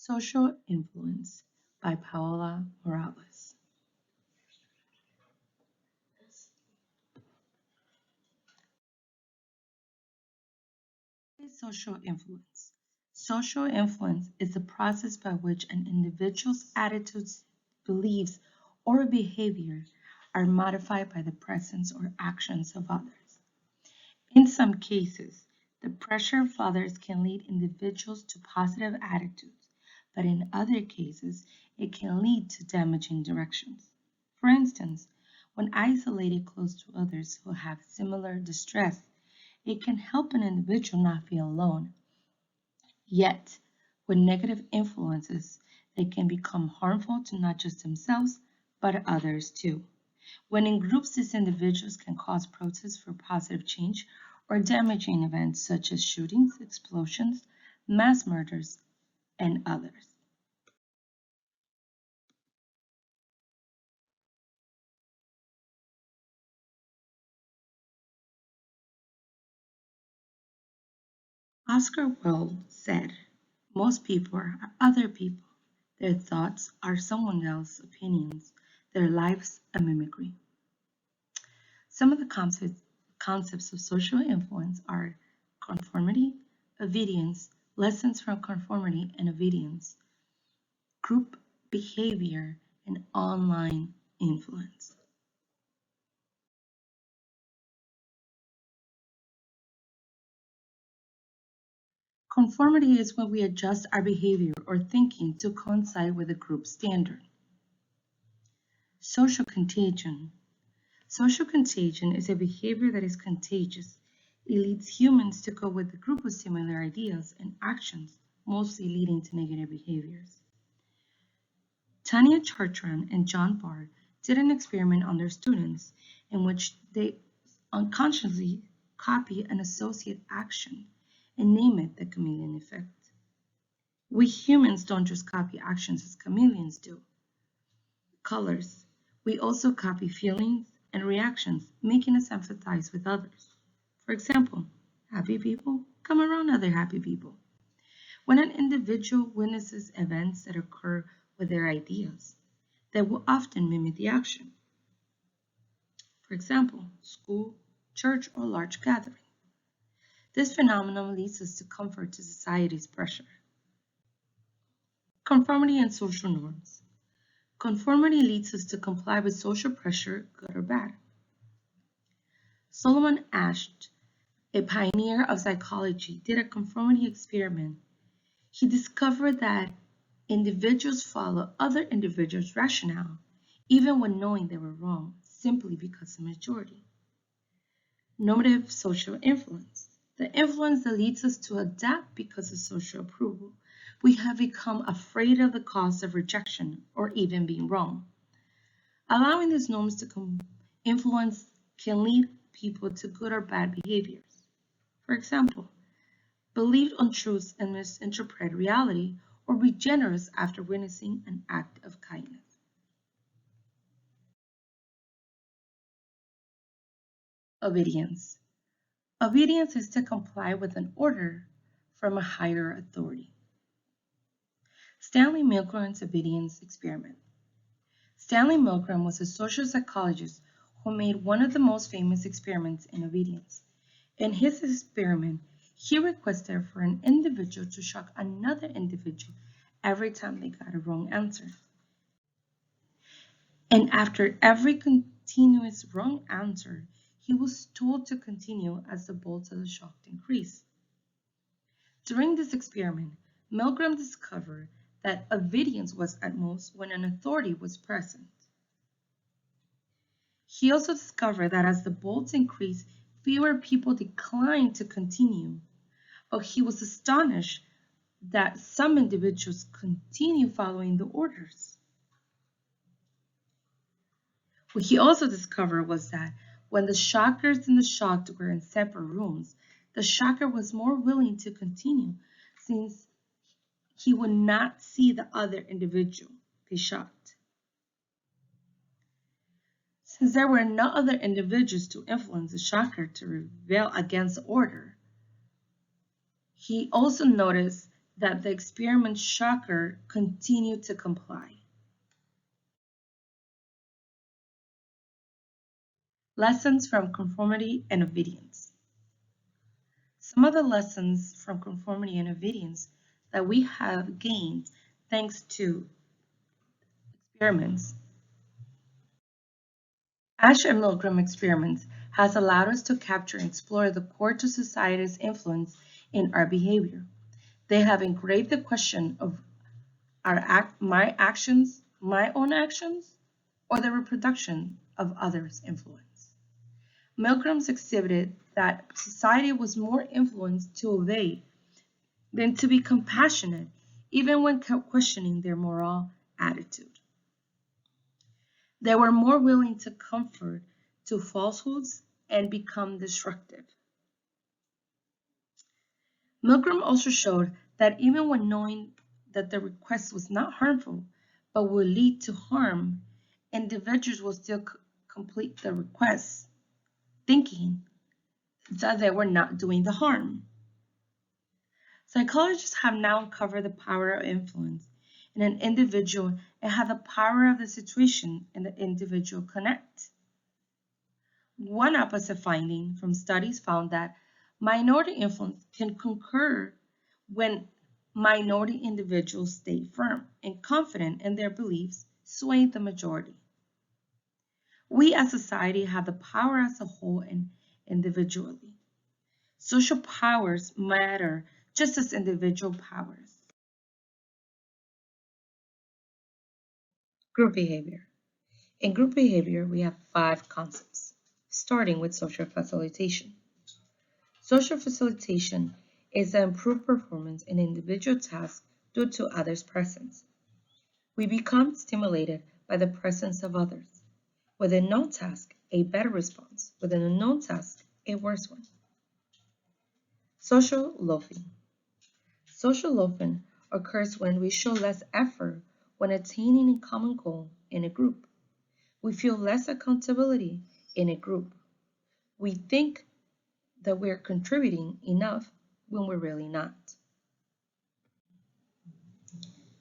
Social Influence by Paola Morales. Social influence. Social influence is the process by which an individual's attitudes, beliefs, or behavior are modified by the presence or actions of others. In some cases, the pressure of others can lead individuals to positive attitudes, but in other cases, it can lead to damaging directions. For instance, when isolated close to others who have similar distress, it can help an individual not feel alone. Yet, with negative influences, they can become harmful to not just themselves, but others too. When in groups, these individuals can cause protests for positive change or damaging events such as shootings, explosions, mass murders, and others. Oscar Wilde said, most people are other people. Their thoughts are someone else's opinions, their lives a mimicry. Some of the concepts of social influence are conformity, obedience, lessons from conformity and obedience, group behavior, and online influence. Conformity is when we adjust our behavior or thinking to coincide with a group standard. Social contagion. Social contagion is a behavior that is contagious. It leads humans to go with a group of similar ideas and actions, mostly leading to negative behaviors. Tanya Chartrand and John Barr did an experiment on their students in which they unconsciously copy an associate action and name it the chameleon effect. We humans don't just copy actions as chameleons do. Colors. We also copy feelings and reactions, making us empathize with others. For example, happy people come around other happy people. When an individual witnesses events that occur with their ideas, they will often mimic the action. For example, school, church, or large gathering. This phenomenon leads us to comfort to society's pressure. Conformity and social norms. Conformity leads us to comply with social pressure, good or bad. Solomon Asch, a pioneer of psychology, did a conformity experiment. He discovered that individuals follow other individuals' rationale, even when knowing they were wrong, simply because of majority. Normative social influence. The influence that leads us to adapt because of social approval. We have become afraid of the cost of rejection or even being wrong. Allowing these norms to influence can lead people to good or bad behaviors. For example, believe untruths and misinterpret reality, or be generous after witnessing an act of kindness. Obedience. Obedience is to comply with an order from a higher authority. Stanley Milgram's obedience experiment. Stanley Milgram was a social psychologist who made one of the most famous experiments in obedience. In his experiment, he requested for an individual to shock another individual every time they got a wrong answer. And after every continuous wrong answer, he was told to continue as the bolts of the shock increased. During this experiment, Milgram discovered that obedience was at most when an authority was present. He also discovered that as the bolts increased, fewer people declined to continue, but he was astonished that some individuals continue following the orders. What he also discovered was that when the shockers and the shocked were in separate rooms, the shocker was more willing to continue since he would not see the other individual they shocked. Since there were no other individuals to influence the shocker to rebel against the order, he also noticed that the experiment shocker continued to comply. Lessons from conformity and obedience. Some of the lessons from conformity and obedience that we have gained thanks to experiments. Ash and Milgram experiments has allowed us to capture and explore the core to society's influence in our behavior. They have engraved the question of my actions, my own actions, or the reproduction of others' influence. Milgram's exhibited that society was more influenced to obey than to be compassionate, even when questioning their moral attitude. They were more willing to comfort to falsehoods and become destructive. Milgram also showed that even when knowing that the request was not harmful, but would lead to harm, individuals will still complete the request, thinking that they were not doing the harm. Psychologists have now uncovered the power of influence in an individual and how the power of the situation and the individual connect. One opposite finding from studies found that minority influence can concur when minority individuals stay firm and confident in their beliefs, swaying the majority. We as society have the power as a whole and individually. Social powers matter just as individual powers. Group behavior. In group behavior, we have 5 concepts, starting with social facilitation. Social facilitation is the improved performance in individual tasks due to others' presence. We become stimulated by the presence of others. With a known task, a better response. With an unknown task, a worse one. Social loafing. Social loafing occurs when we show less effort when attaining a common goal in a group. We feel less accountability in a group. We think that we're contributing enough when we're really not.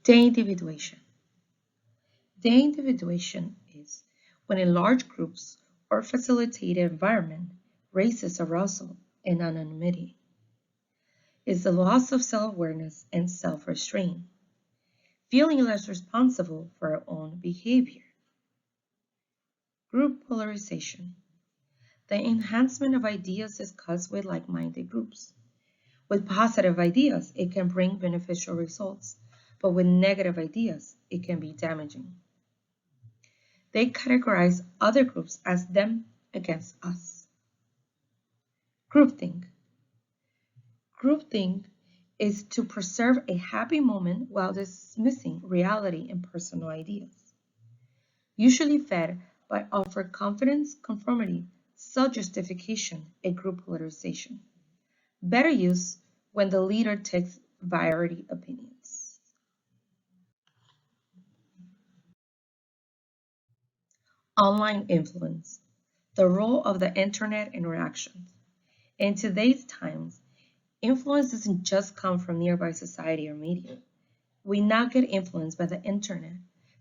De-individuation. De-individuation is when in large groups or facilitated environment raises arousal and anonymity. Is the loss of self-awareness and self-restraint. Feeling less responsible for our own behavior. Group polarization. The enhancement of ideas discussed with like-minded groups. With positive ideas, it can bring beneficial results, but with negative ideas, it can be damaging. They categorize other groups as them against us. Groupthink. Groupthink is to preserve a happy moment while dismissing reality and personal ideas. Usually fed by offered confidence, conformity, self-justification, and group polarization. Better use when the leader takes variety opinions. Online influence. The role of the internet interactions. In today's times, influence doesn't just come from nearby society or media. We now get influenced by the internet,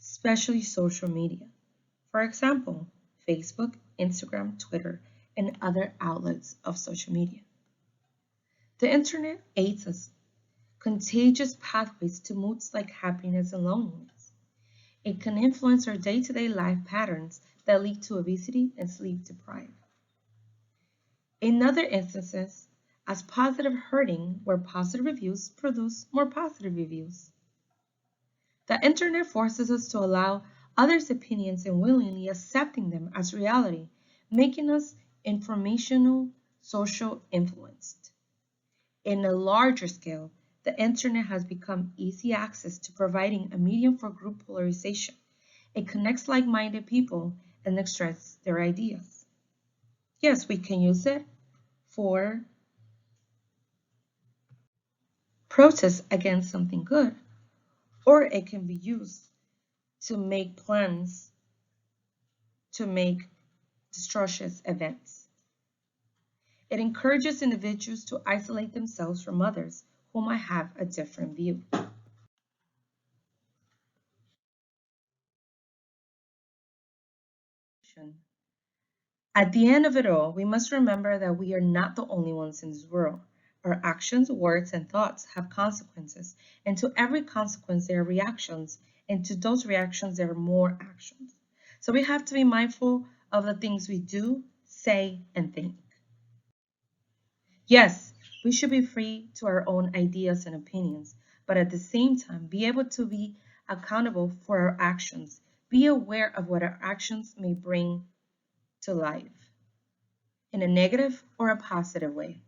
especially social media. For example, Facebook, Instagram, Twitter, and other outlets of social media. The internet aids us contagious pathways to moods like happiness and loneliness. It can influence our day-to-day life patterns that lead to obesity and sleep deprived. In other instances, as positive hurting, where positive reviews produce more positive reviews. The internet forces us to allow others' opinions and willingly accepting them as reality, making us informational, social influenced. In a larger scale, the internet has become easy access to providing a medium for group polarization. It connects like-minded people and extracts their ideas. Yes, we can use it for protest against something good, or it can be used to make plans to make destructive events. It encourages individuals to isolate themselves from others who might have a different view. At the end of it all, we must remember that we are not the only ones in this world. Our actions, words, and thoughts have consequences, and to every consequence there are reactions, and to those reactions there are more actions. So we have to be mindful of the things we do, say, and think. Yes, we should be free to our own ideas and opinions, but at the same time be able to be accountable for our actions, be aware of what our actions may bring to life in a negative or a positive way.